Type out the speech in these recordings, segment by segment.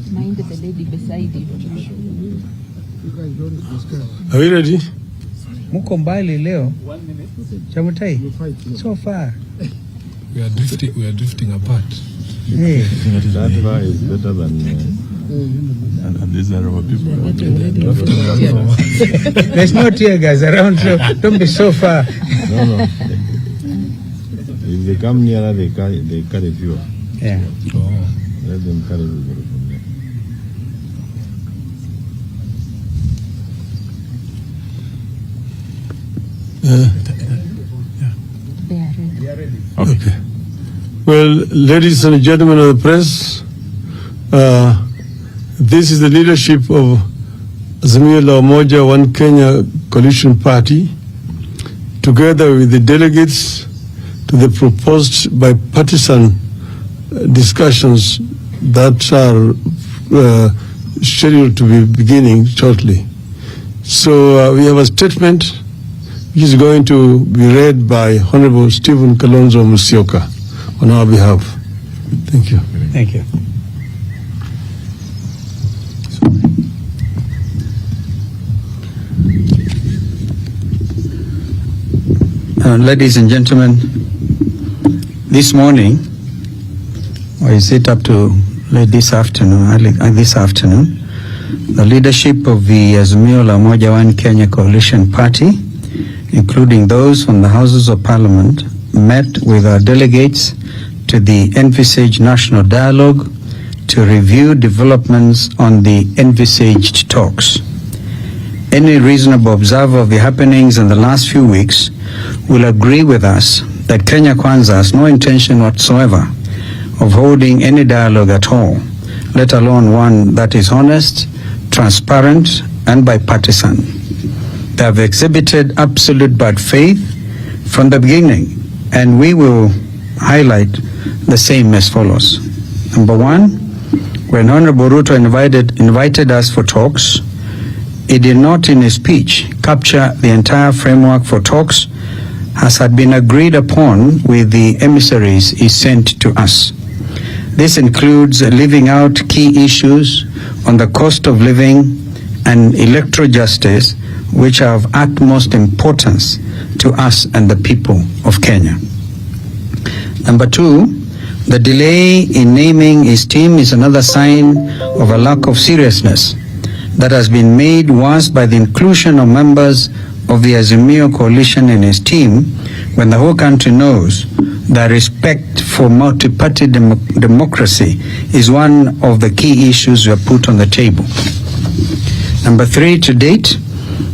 Mind the lady beside you. Are we ready? Muko mbali leo. Chamutai. So far. We are drifting apart. Yeah. That far is better than and these are our people. There's no tear gas around, so don't be so far. No. If they come nearer, they carry fewer. Yeah. Oh. Let them carry the from They are ready. Okay. Well, ladies and gentlemen of the press, this is the leadership of Azimio la Umoja One Kenya Coalition Party, together with the delegates to the proposed bipartisan discussions that are scheduled to be beginning shortly. So we have a statement which is going to be read by Honorable Stephen Kalonzo Musyoka on our behalf. Thank you. Thank you. Ladies and gentlemen, this morning, or is it up to late this afternoon, the leadership of the Azimio la Umoja One Kenya Coalition Party, including those from the Houses of Parliament, met with our delegates to the envisaged national dialogue to review developments on the envisaged talks. Any reasonable observer of the happenings in the last few weeks will agree with us that Kenya Kwanza has no intention whatsoever of holding any dialogue at all, let alone one that is honest, transparent, and bipartisan. They have exhibited absolute bad faith from the beginning, and we will highlight the same as follows. Number one, when Honorable Ruto invited us for talks, he did not in his speech capture the entire framework for talks as had been agreed upon with the emissaries he sent to us. This includes leaving out key issues on the cost of living and electoral justice, which are of utmost importance to us and the people of Kenya. Number two, the delay in naming his team is another sign of a lack of seriousness that has been made worse by the inclusion of members of the Azimio coalition in his team, when the whole country knows that respect for multi-party democracy is one of the key issues we have put on the table. Number three, to date,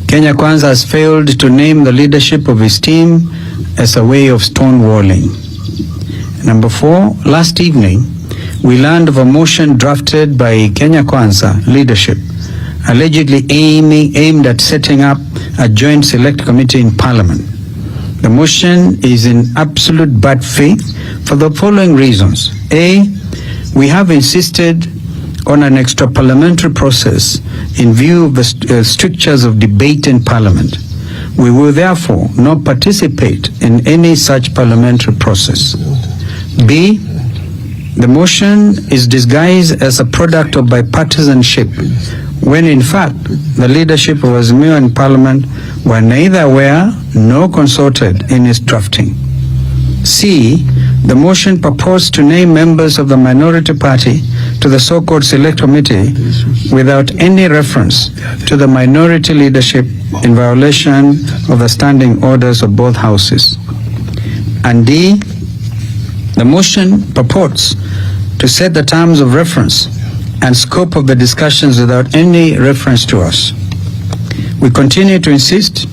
Kenya Kwanza has failed to name the leadership of his team as a way of stonewalling. Number four, last evening, we learned of a motion drafted by Kenya Kwanza leadership, allegedly aimed at setting up a joint select committee in Parliament. The motion is in absolute bad faith for the following reasons. A, we have insisted on an extra parliamentary process in view of the strictures of debate in Parliament. We will therefore not participate in any such parliamentary process. B, the motion is disguised as a product of bipartisanship, when in fact the leadership of Azimio in Parliament were neither aware nor consulted in its drafting. C, the motion proposed to name members of the minority party to the so-called select committee without any reference to the minority leadership, in violation of the standing orders of both houses. And D, the motion purports to set the terms of reference and scope of the discussions without any reference to us. We continue to insist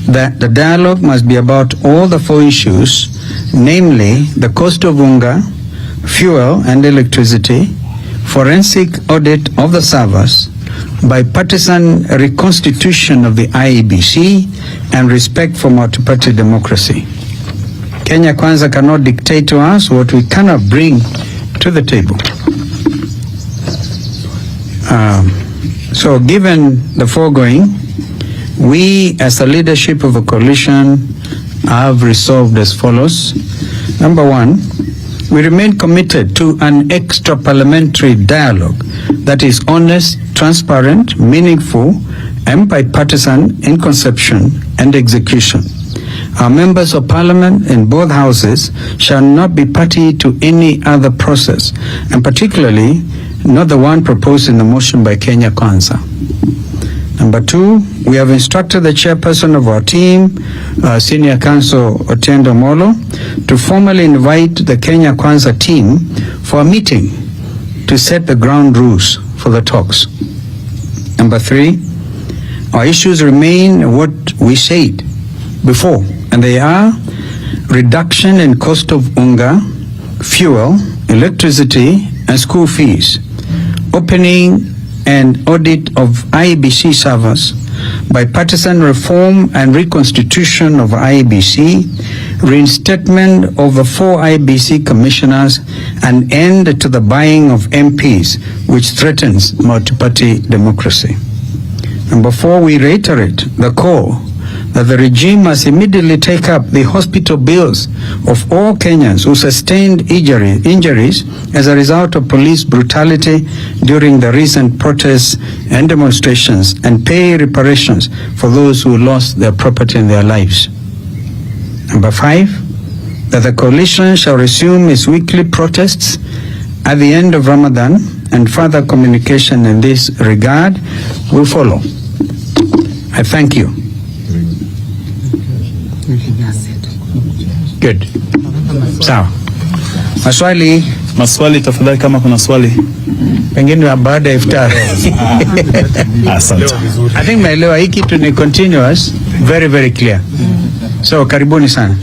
that the dialogue must be about all the four issues, namely the cost of unga, fuel and electricity, forensic audit of the servers, bipartisan reconstitution of the IEBC, and respect for multi-party democracy. Kenya Kwanza cannot dictate to us what we cannot bring to the table. So given the foregoing, we as the leadership of a coalition have resolved as follows. Number one, we remain committed to an extra-parliamentary dialogue that is honest, transparent, meaningful, and bipartisan in conception and execution. Our members of parliament in both houses shall not be party to any other process, and particularly not the one proposed in the motion by Kenya Kwanza. Number two, we have instructed the chairperson of our team, Senior Counsel Otiendo Molo, to formally invite the Kenya Kwanza team for a meeting to set the ground rules for the talks. Number three, our issues remain what we said before, and they are reduction in cost of unga, fuel, electricity, and school fees, opening and audit of IEBC servers, bipartisan reform and reconstitution of IEBC, reinstatement of the 4 IEBC commissioners, and end to the buying of MPs, which threatens multi-party democracy. Number 4, we reiterate the call that the regime must immediately take up the hospital bills of all Kenyans who sustained injuries as a result of police brutality during the recent protests and demonstrations, and pay reparations for those who lost their property and their lives. Number 5, that the coalition shall resume its weekly protests at the end of Ramadan, and further communication in this regard will follow. I thank you. Good. Sawa. Maswali tafadhali, kama kuna swali. Pengine baada ya iftar. Asante. I think maelewa hii kitu ni continuous, very very clear. So karibuni sana.